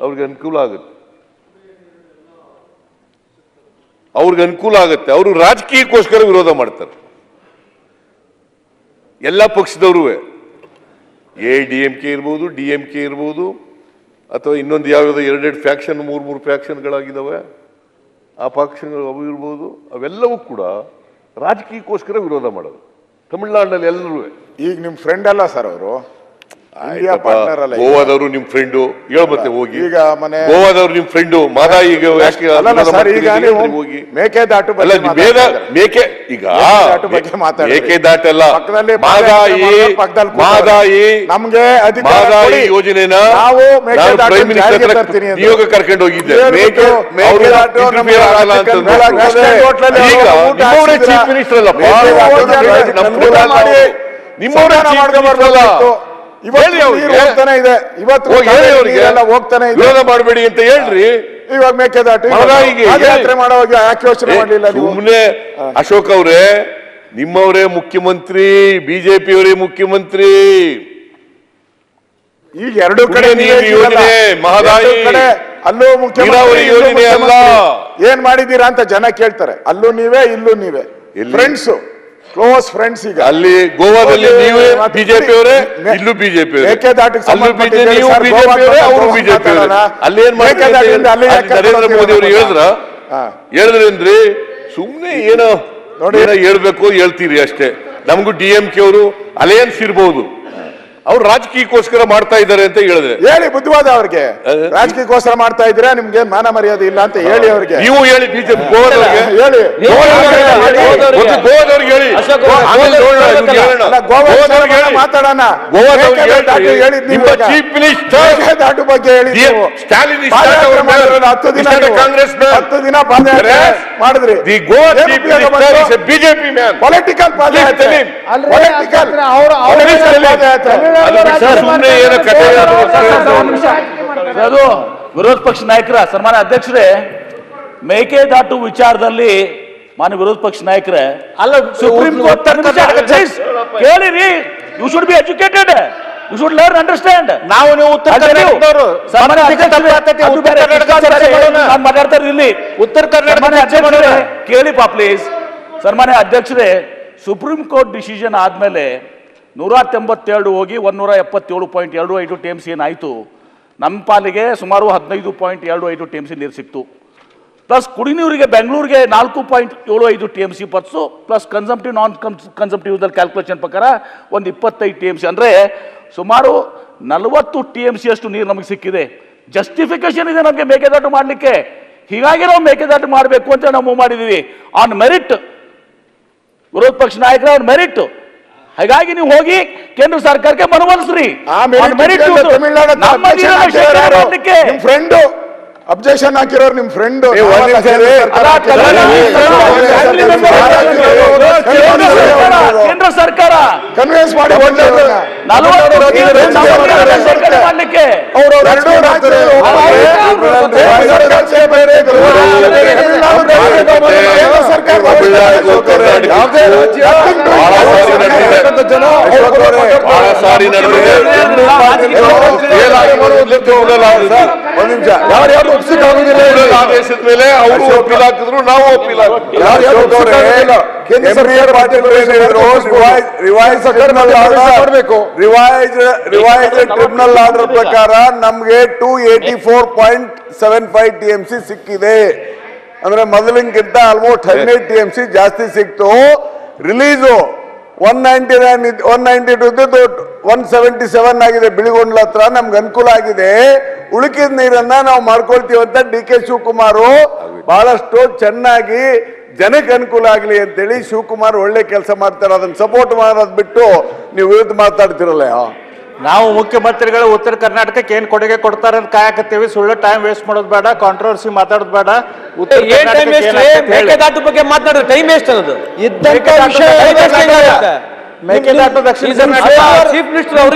ಅವ್ರಿಗೆ ಅನುಕೂಲ ಆಗುತ್ತೆ. ಅವರು ರಾಜಕೀಯಕ್ಕೋಸ್ಕರ ವಿರೋಧ ಮಾಡ್ತಾರೆ. ಎಲ್ಲ ಪಕ್ಷದವರು ADMK ಇರ್ಬೋದು, DMK ಇರ್ಬೋದು, ಅಥವಾ ಇನ್ನೊಂದು ಯಾವ್ಯಾವುದೋ 2 ಫ್ಯಾಕ್ಷನ್ 3 ಫ್ಯಾಕ್ಷನ್ಗಳಾಗಿದ್ದಾವೆ, ಆ ಪಕ್ಷಗಳು ಅವು ಇರ್ಬೋದು. ಅವೆಲ್ಲವೂ ಕೂಡ ರಾಜಕೀಯಕ್ಕೋಸ್ಕರ ವಿರೋಧ ಮಾಡೋದು. ತಮಿಳುನಾಡಿನಲ್ಲಿ ಎಲ್ಲರೂ ಈಗ ನಿಮ್ ಫ್ರೆಂಡ್ ಅಲ್ಲ ಸರ್ ಅವರು, ಗೋವಾದವರು ನಿಮ್ ಫ್ರೆಂಡು ಹೇಳ ಮತ್ತೆ ಹೋಗಿ. ಈಗ ಮನೆ ಗೋವಾದವರು ನಿಮ್ ಫ್ರೆಂಡು ಮಾದಾಯಿ ಹೋಗಿ ಮೇಕೆದಾಟು ಮೇಕೆದಾಟಲ್ಲ ಮಾದಾಯಿ ನಮ್ಗೆ ಮಾದಾಯಿ ಯೋಜನೆನ ನಾವು ಪ್ರೈಮ್ ಮಿನಿಸ್ಟರ್ ನಿಯೋಗ ಕರ್ಕೊಂಡು ಹೋಗಿದ್ದೆ. ಚೀಫ್ ಮಿನಿಸ್ಟರ್ ಅಲ್ಲಪ್ಪ, ನಿಮ್ಮವರೇ ಹೋಗ್ತಾನೆ ಇದೆ. ಇವತ್ತು ಹೋಗ್ತಾನೆ ಇದೆ, ವಿರೋಧ ಮಾಡಬೇಡಿ ಅಂತ ಹೇಳ್ರಿ. ಇವಾಗ ಮೇಕೆದಾಟು ಯಾತ್ರೆ ಮಾಡುವಾಗ ಯಾಕೆ ಯೋಚನೆ ಮಾಡಲಿಲ್ಲ? ಸುಮ್ಮನೆ ಅಶೋಕ್ ಅವರೇ, ನಿಮ್ಮವರೇ ಮುಖ್ಯಮಂತ್ರಿ, ಬಿಜೆಪಿ ಅವರೇ ಮುಖ್ಯಮಂತ್ರಿ. ಈಗ 2 ಕಡೆ ಯೋಜನೆ ಮಹದಾಯಿ ಅಲ್ಲೂ ಮುಖ್ಯಮಂತ್ರಿ ಯೋಜನೆ ಅಲ್ಲ. ಏನ್ ಮಾಡಿದೀರಾ ಅಂತ ಜನ ಕೇಳ್ತಾರೆ. ಅಲ್ಲೂ ನೀವೇ, ಇಲ್ಲೂ ನೀವೇ, ಫ್ರೆಂಡ್ಸ್, ಕ್ಲೋಸ್ ಫ್ರೆಂಡ್ಸ್. ಈಗ ಅಲ್ಲಿ ಗೋವಾದಲ್ಲಿ ನೀವೇ ಬಿಜೆಪಿ ಅವರೇ, ಇಲ್ಲೂ ಬಿಜೆಪಿ ಮೇಕೆದಾಟಿಗೆ ನೀವು ಬಿಜೆಪಿ ಅವರೇ, ಅವರು ಬಿಜೆಪಿ ಅವರೇ. ಅಲ್ಲಿ ಏನ್ ಮಾಡ್ತಾರೆ ನರೇಂದ್ರ ಮೋದಿ ಅವರು ಹೇಳಿದ್ರೇನ್ರಿ? ಸುಮ್ನೆ ಏನೋ ಹೇಳ್ಬೇಕು ಹೇಳ್ತೀರಿ ಅಷ್ಟೇ. ನಮಗೂ DMK ಅವರು ಅಲಯನ್ಸ್ ಇರ್ಬೋದು, ಅವ್ರು ರಾಜಕೀಯಕ್ಕೋಸ್ಕರ ಮಾಡ್ತಾ ಇದ್ದಾರೆ ಅಂತ ಹೇಳಿದ್ರೆ ಹೇಳಿ. ಬುದ್ಧಿವಾದ ಅವ್ರಿಗೆ, ರಾಜಕೀಯಕ್ಕೋಸ್ಕರ ಮಾಡ್ತಾ ಇದ್ದೀರಾ, ನಿಮ್ಗೆ ಮಾನ ಮರ್ಯಾದೆ ಇಲ್ಲ ಅಂತ ಹೇಳಿ ಅವ್ರಿಗೆ. ನೀವು ಹೇಳಿ, ಬಿಜೆಪಿ ಗೋವಾದವ್ರಿಗೆ ಹೇಳಿ, ಗೋವಾದವ್ರಿಗೆ ಹೇಳಿ, ಮಾತಾಡೋಣ. ಚೀಫ್ ಮಿನಿಸ್ಟರ್ ದಾಟು ಬಗ್ಗೆ ಹೇಳಿ. ಸ್ಟಾಲಿನ್ 10 ದಿನ ಪಾದಯಾತ್ರೆ ಮಾಡಿದ್ರಿ. ಬಿಜೆಪಿ ಮ್ಯಾನ್ ಪೊಲಿಟಿಕಲ್ ಪಾದಯಾತ್ರೆ, ಅದು ವಿರೋಧ ಪಕ್ಷ ನಾಯಕರ ಸನ್ಮಾನ್ಯ ಅಧ್ಯಕ್ಷರೇ, ಮೇಕೆದಾಟು ವಿಚಾರದಲ್ಲಿ ಮಾನ್ಯ ವಿರೋಧ ಪಕ್ಷ ನಾಯಕರೇ, ಅಲ್ಲ ಸುಪ್ರೀಂ ಕೋರ್ಟ್ ಕೇಳಿರಿ. You should be educated, you should learn, understand. ನಾವು ನೀವು ಉತ್ತರ ಮಾತಾಡ್ತಾರೆ ಇಲ್ಲಿ ಉತ್ತರ ಕರ್ನಾಟಕ ಕೇಳಿಪಾ ಪ್ಲೀಸ್. ಸನ್ಮಾನ್ಯ ಅಧ್ಯಕ್ಷರೇ, ಸುಪ್ರೀಂ ಕೋರ್ಟ್ ಡಿಸಿಷನ್ ಆದ್ಮೇಲೆ 197 ಹೋಗಿ 177.25 TMC ಏನಾಯಿತು, ನಮ್ಮ ಪಾಲಿಗೆ ಸುಮಾರು 15.25 TMC ನೀರು ಸಿಕ್ತು. ಪ್ಲಸ್ ಕುಡಿನೀರಿಗೆ ಬೆಂಗಳೂರಿಗೆ 4.75 TMC ಪರ್ಸು, ಪ್ಲಸ್ ಕನ್ಸಂಪ್ಟಿವ್ ನಾನ್ ಕನ್ಸಂಪ್ಟಿವ್ ಕ್ಯಾಲ್ಕುಲೇಷನ್ ಪ್ರಕಾರ ಒಂದು 25 TMC, ಅಂದರೆ ಸುಮಾರು 40 TMC ಅಷ್ಟು ನೀರು ನಮಗೆ ಸಿಕ್ಕಿದೆ. ಜಸ್ಟಿಫಿಕೇಶನ್ ಇದೆ ನಮಗೆ ಮೇಕೆದಾಟು ಮಾಡಲಿಕ್ಕೆ. ಹೀಗಾಗಿ ನಾವು ಮೇಕೆದಾಟು ಮಾಡಬೇಕು ಅಂತ ನಾವು ಮಾಡಿದ್ದೀವಿ ಆನ್ ಮೆರಿಟ್. ವಿರೋಧ ಪಕ್ಷ ನಾಯಕರ ಆನ್ ಮೆರಿಟ್. ಹಾಗಾಗಿ ನೀವು ಹೋಗಿ ಕೇಂದ್ರ ಸರ್ಕಾರಕ್ಕೆ ಮನವೊಲಿಸ್ರಿ. ಫ್ರೆಂಡ್ ಅಬ್ಜೆಕ್ಷನ್ ಹಾಕಿರೋರು ನಿಮ್ ಫ್ರೆಂಡ್ ಕೇಂದ್ರ ಸರ್ಕಾರ ಕನ್ವಿನ್ಸ್ ಮಾಡಿ ಮಾಡಲಿಕ್ಕೆ ಆದೇಶದ ಮೇಲೆ ಅವರು ಒಪ್ಪಿಲ್ ಹಾಕಿದ್ರು, ನಾವು ಒಪ್ಪಿಲ್ಲ. ರಿವೈಸ್ ಟ್ರಿಬ್ಯುನಲ್ ಆರ್ಡರ್ ಪ್ರಕಾರ ನಮ್ಗೆ 284.75 TMC ಸಿಕ್ಕಿದೆ. ಅಂದ್ರೆ ಮೊದಲಿನಕ್ಕಿಂತ ಆಲ್ಮೋಸ್ಟ್ 18 TMC ಜಾಸ್ತಿ ಸಿಕ್ತು. ರಿಲೀಸು 192 177 ಆಗಿದೆ. ಬಿಳಿಗೊಂಡ್ಲ ಹತ್ರ ನಮ್ಗೆ ಅನುಕೂಲ ಆಗಿದೆ. ಉಳಿಕಿದ ನೀರನ್ನ ನಾವು ಮಾಡ್ಕೊಳ್ತೀವಿ ಅಂತ DK ಶಿವಕುಮಾರ್ ಬಹಳಷ್ಟು ಚೆನ್ನಾಗಿ ಜನಕ್ಕೆ ಅನುಕೂಲ ಆಗಲಿ ಅಂತೇಳಿ ಶಿವಕುಮಾರ್ ಒಳ್ಳೆ ಕೆಲಸ ಮಾಡ್ತಾರೆ. ಅದನ್ನ ಸಪೋರ್ಟ್ ಮಾಡೋದ್ ಬಿಟ್ಟು ನೀವು ವಿರುದ್ಧ ಮಾತಾಡ್ತಿರಲ್ಲ. ನಾವು ಮುಖ್ಯಮಂತ್ರಿಗಳು ಉತ್ತರ ಕರ್ನಾಟಕಕ್ಕೆ ಏನ್ ಕೊಡುಗೆ ಕೊಡ್ತಾರೆ ಅಂತ ಕಾಯಕತ್ತೀವಿ. ಸುಳ್ಳು ಟೈಮ್ ವೇಸ್ಟ್ ಮಾಡೋದು ಬೇಡ, ಕಾಂಟ್ರವರ್ಸಿ ಮಾತಾಡೋದು ಬೇಡ. ಮೇಕೆದಾಟು ಬಗ್ಗೆ ಮಾತಾಡೋ ಟೈಮ್ ವೇಸ್ಟ್ ಅನ್ನೋದು ಮೇಕೆದಾಟು ದಕ್ಷಿಣ ಚೀಫ್ ಮಿನಿಸ್ಟರ್ ಅವರು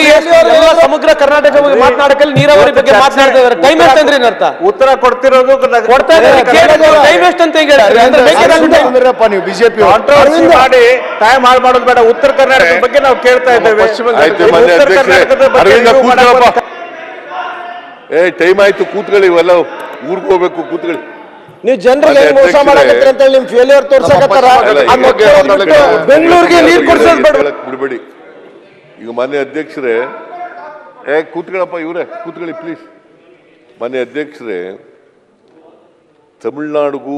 ಸಮಗ್ರ ಕರ್ನಾಟಕ ಬಗ್ಗೆ ಮಾತನಾಡಕಲ್ಲಿ ನೀರಾವರಿ ಬಗ್ಗೆ ಮಾತನಾಡ್ತಾ ಇದ್ದಾರೆ. ಟೈಮ್ ವೇಸ್ಟ್ ಅಂದ್ರೆ ಏನರ್ಥ? ಉತ್ತರ ಕೊಡ್ತಿರೋದು ಕೊಡ್ತಾ ಇದ್ದಾರೆ. ಟೈಮ್ ವೇಸ್ಟ್ ಅಂತ ಹೇಗೆ ನೀವು ಬಿಜೆಪಿ ಕಾಂಟ್ರವರ್ಸಿ ಮಾಡಿ ಟೈಮ್ ಹಾಳು ಮಾಡೋದು ಬೇಡ. ಉತ್ತರ ಕರ್ನಾಟಕದ ಬಗ್ಗೆ ನಾವು ಕೇಳ್ತಾ ಇದ್ದೇವೆ. ಟೈಮ್ ಆಯ್ತು, ಕೂತ್ಕೊಳ್ಳಿ, ಇವೆಲ್ಲ ಊರ್ಗ್ ಹೋಗ್ಬೇಕು, ಕೂತ್ಕೊಳ್ಳಿ. ನೀವು ಜನರಿಗೆ ಹೆಂಗ್ ಮೋಸ ಮಾಡಕತ್ತೀರಿ ಅಂತ ಹೇಳಿ ನಿಮ್ ಫೇಲ್ಯೂರ್ ತೋರ್ಸಕತ್ತಾರ. ಬೆಂಗಳೂರಿಗೆ ನೀರ್ ಕೊಡ್ಸೋದ್ ಬೇಡ. ಬಿಡ್ಬೇಡಿ. ಈಗ ಮಾನ್ಯ ಅಧ್ಯಕ್ಷರೇ, ಕೂತ್ಕೊಳ್ಳಪ್ಪ, ಇವ್ರೆ ಕೂತ್ಕೊಳ್ಳಿ ಪ್ಲೀಸ್. ಮಾನ್ಯ ಅಧ್ಯಕ್ಷರೇ, ತಮಿಳ್ನಾಡಿಗೂ